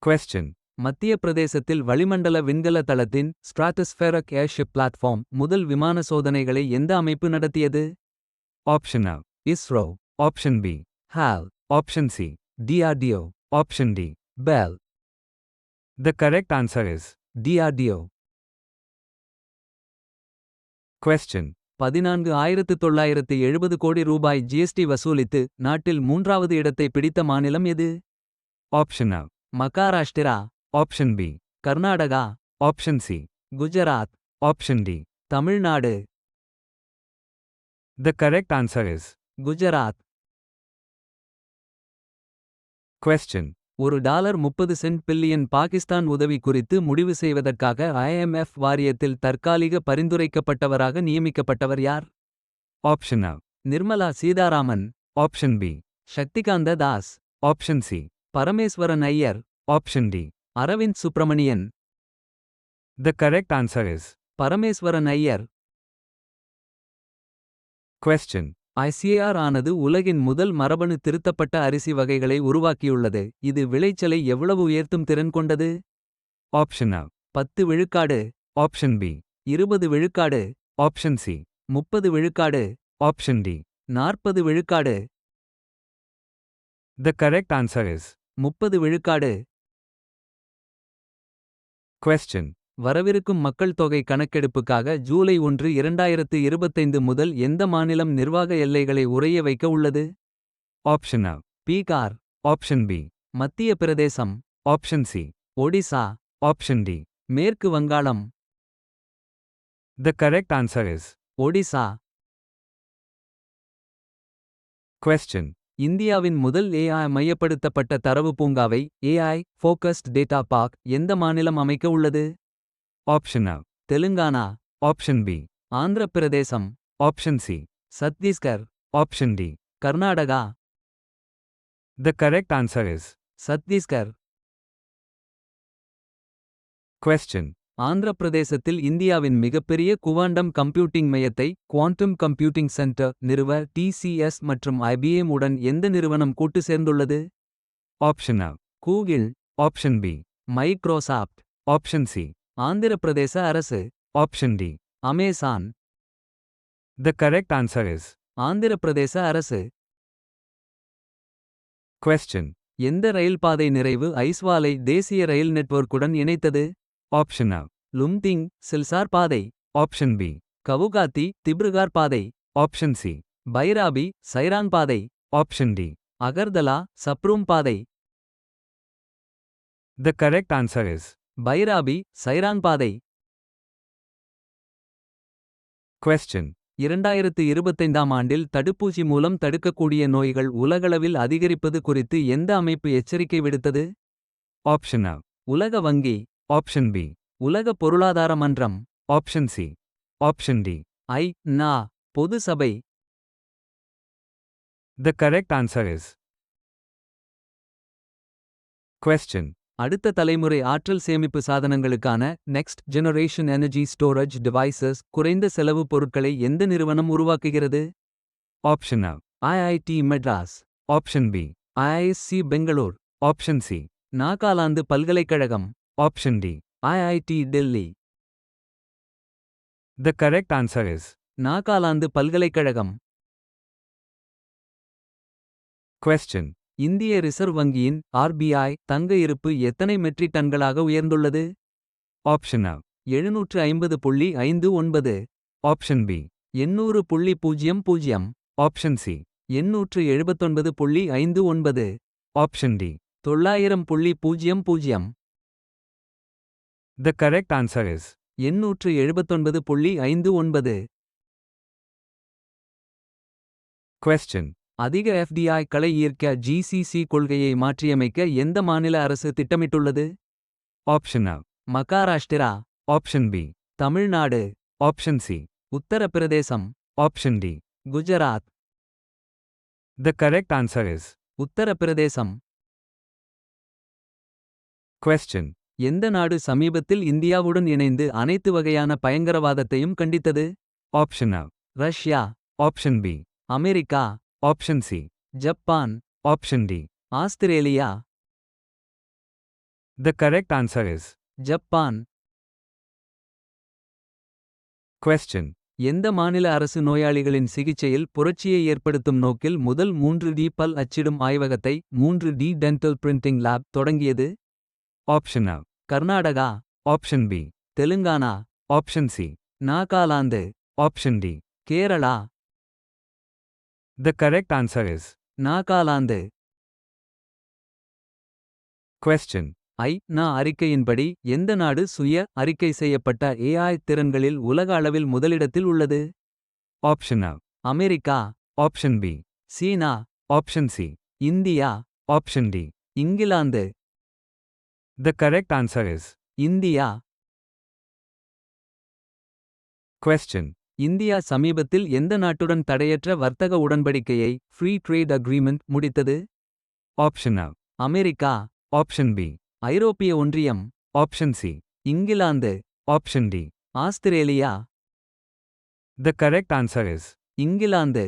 Question. மத்திய பிரதேசத்தில் வளிமண்டல விண்கல தளத்தின் ஸ்ட்ராட்டோஸ்பெரிக் ஏர்ஷிப் பிளாட்ஃபார்ம் முதல் விமான சோதனைகளை எந்த அமைப்பு நடத்தியது? Option A. ISRO, Option B. Hall, Option C. DRDO, Option D. Bell. The correct answer is. DRDO. Question. 14,970 கோடி ரூபாய் ஜிஎஸ்டி வசூலித்து நாட்டில் மூன்றாவது இடத்தை பிடித்த மாநிலம் எது? Option A. Maharashtra, Option B. Karnataka, Option C. Gujarat, Option D. Tamil Nadu. The correct answer is. Gujarat. Question. $1 30 send billion Pakistan உதவி குறித்து முடிவு செய்வதற்காக IMF வாரியத்தில் தற்காலிக பரிந்துரைக்கப்பட்டவராக நியமிக்கப்பட்டவர் யார்? Option A. Nirmala Sitharaman, Option B. Shaktikanta Das, Option C. Parameswaran Iyer, Option D. Aravind Subramanian. The correct answer is. Parameswaran Iyer. Question. ICAR ஆனது உலகின் முதல் மரபணு திருத்தப்பட்ட அரிசி வகைகளை உருவாக்கியுள்ளது. இது விளைச்சலை எவ்வளவு உயர்த்தும் திறன் கொண்டது? Option A. 10 விழுக்காடு, Option B. 20 விழுக்காடு, Option C. 30 விழுக்காடு, Option D. 40 விழுக்காடு. The correct answer is. 30 விழுக்காடு. Question. வரவிருக்கும் மக்கள் தொகை கணக்கெடுப்புக்காக ஜூலை 1, 2025 முதல் எந்த மாநிலம் நிர்வாக எல்லைகளை உறைய வைக்க உள்ளது? Option A. Bihar, Option B. மத்திய பிரதேசம், Option C. Odisha, Option D. மேற்கு வங்காளம். The correct answer is. Odisha. Question. இந்தியாவின் முதல் AI மையப்படுத்தப்பட்ட தரவு பூங்காவை AI ஃபோக்கஸ்ட் டேட்டா பார்க் எந்த மாநிலம் அமைக்க உள்ளது? Option A. Telangana, Option B. Andhra Pradesh, Option C. Chhattisgarh, Option D. Karnataka. The correct answer is. Chhattisgarh. Question. Andhra பிரதேசத்தில் இந்தியாவின் மிகப்பெரிய குவாண்டம் கம்ப்யூட்டிங் மையத்தை குவாண்டம் கம்ப்யூட்டிங் சென்டர் நிறுவ TCS மற்றும் IBM உடன் எந்த நிறுவனம் கூட்டு சேர்ந்துள்ளது? Option A. Google, Option B. Microsoft. Option C. Andhra Pradesh அரசு, Option D. Amazon. The correct answer is. Andhra Pradesh அரசு. Question. எந்த ரயில் பாதை நிறைவு ஐஸ்வாலை தேசிய ரயில் நெட்வொர்க்குடன் இணைத்தது? Option A. லும்திங் சில்சார் பாதை, Option B. கவுகாத்தி திப்ருகார் பாதை, Option C. பைராபி சைரான் பாதை, Option D. அகர்தலா சப்ரூம் பாதை. The correct answer is. Bairabi Sairang பாதை. Question. 2025ஆம் ஆண்டில் தடுப்பூசி மூலம் தடுக்கக்கூடிய நோய்கள் உலகளவில் அதிகரிப்பது குறித்து எந்த அமைப்பு எச்சரிக்கை விடுத்தது? Option A. உலக வங்கி, Option B. உலக பொருளாதார மன்றம், Option C. Option D. ஐ.நா. பொது சபை. The correct answer is. Question. அடுத்த தலைமுறை ஆற்றல் சேமிப்பு சாதனங்களுக்கான next generation energy storage devices குறைந்த செலவு பொருட்களை எந்த நிறுவனம் உருவாக்குகிறது? Option A. IIT Madras, Option B. IISc Bangalore, Option C. Nagaland பல்கலைக்கழகம், Option D. IIT Delhi. The correct answer is. Nagaland பல்கலைக்கழகம். Question. இந்திய ரிசர்வ் வங்கியின் RBI தங்க இருப்பு எத்தனை மெட்ரிக் டன்களாக உயர்ந்துள்ளது? Option A. 750.59, Option B. 800.00, Option C. 879.59, Option D. 900.00. The correct answer is. 879.59. Question. அதிக FDI களை ஈர்க்க GCC கொள்கையை மாற்றியமைக்க எந்த மாநில அரசு திட்டமிட்டுள்ளது? Option A. Maharashtra, Option B. Tamil Nadu, Option C. Uttar Pradesh, Option D. Gujarat. The correct answer is. Uttar Pradesh. Question. எந்த நாடு சமீபத்தில் இந்தியாவுடன் இணைந்து அனைத்து வகையான பயங்கரவாதத்தையும் கண்டித்தது? Option A. Russia, Option B. America, Option C. Japan, Option D. Australia. The correct answer is. Japan. Question. எந்த மாநில அரசு நோயாளிகளின் சிகிச்சையில் புரட்சியை ஏற்படுத்தும் நோக்கில் முதல் 3D பல் அச்சிடும் ஆய்வகத்தை 3D டென்டல் பிரிண்டிங் லேப் தொடங்கியது? Option A. Karnataka. Option B. Telangana. Option C. Nagaland. Option D. Kerala. The correct answer is. Nagaland. Question. நா அறிக்கையின்படி எந்த நாடு சுய அறிக்கை செய்யப்பட்ட AI திறன்களில் உலக அளவில் முதலிடத்தில் உள்ளது? Option A. America. Option B. சீனா. Option C. India. Option D. இங்கிலாந்து. The correct answer is. India. Question. India சமீபத்தில் எந்த நாட்டுடன் தடையற்ற வர்த்தக உடன்படிக்கையை ஃப்ரீ ட்ரேட் அக்ரீமெண்ட் முடித்தது? Option A. America. Option B. ஐரோப்பிய ஒன்றியம். Option C. இங்கிலாந்து. Option D. Australia. The correct answer is. இங்கிலாந்து.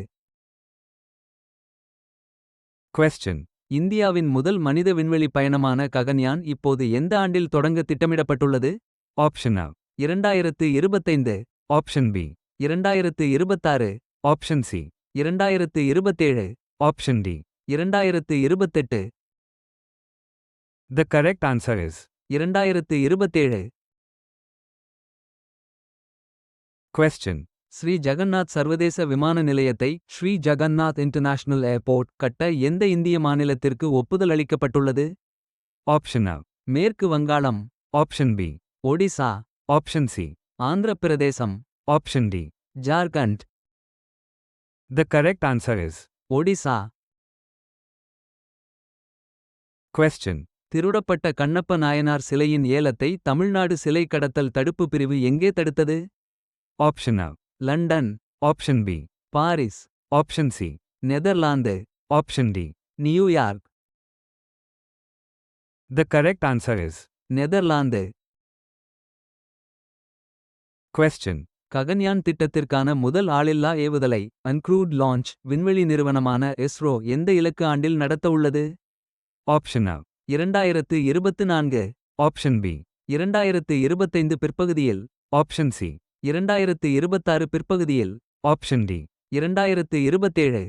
Question. இந்தியாவின் முதல் மனித விண்வெளி பயணமான ககன்யான் இப்போது எந்த ஆண்டில் தொடங்க திட்டமிடப்பட்டுள்ளது? Option A. 2025. Option B. 2026. Option C. 2027. Option D. 2028. The correct answer is. 2027. Question. Sri Jagannath சர்வதேச விமான நிலையத்தை ஸ்ரீ ஜகன்னாத் இன்டர்நேஷனல் ஏர்போர்ட் கட்ட எந்த இந்திய மாநிலத்திற்கு ஒப்புதல் அளிக்கப்பட்டுள்ளது? Option A. மேற்கு வங்காளம். Option B. Odisha. Option C. Andhra Pradesh. Option D. Jharkhand. The correct answer is. Odisha. Question. திருடப்பட்ட கண்ணப்ப நாயனார் சிலையின் ஏலத்தை தமிழ்நாடு சிலை கடத்தல் தடுப்பு பிரிவு எங்கே தடுத்தது? Option A. London. Option B. Paris. Option C. Netherlands. Option D. New York. The correct answer is. Netherlands. Question. Gaganyaan திட்டத்திற்கான முதல் ஆளில்லா ஏவுதலை அன்க்ரூட் லான்ச் விண்வெளி நிறுவனமான இஸ்ரோ எந்த இலக்கு ஆண்டில் நடத்த உள்ளது? Option A. 2024. Option B. 2025 பிற்பகுதியில். Option C. 2026 பிற்பகுதியில். Option D. 2027.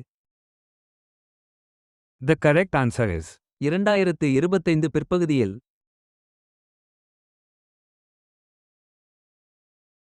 The correct answer is. 2025 பிற்பகுதியில்.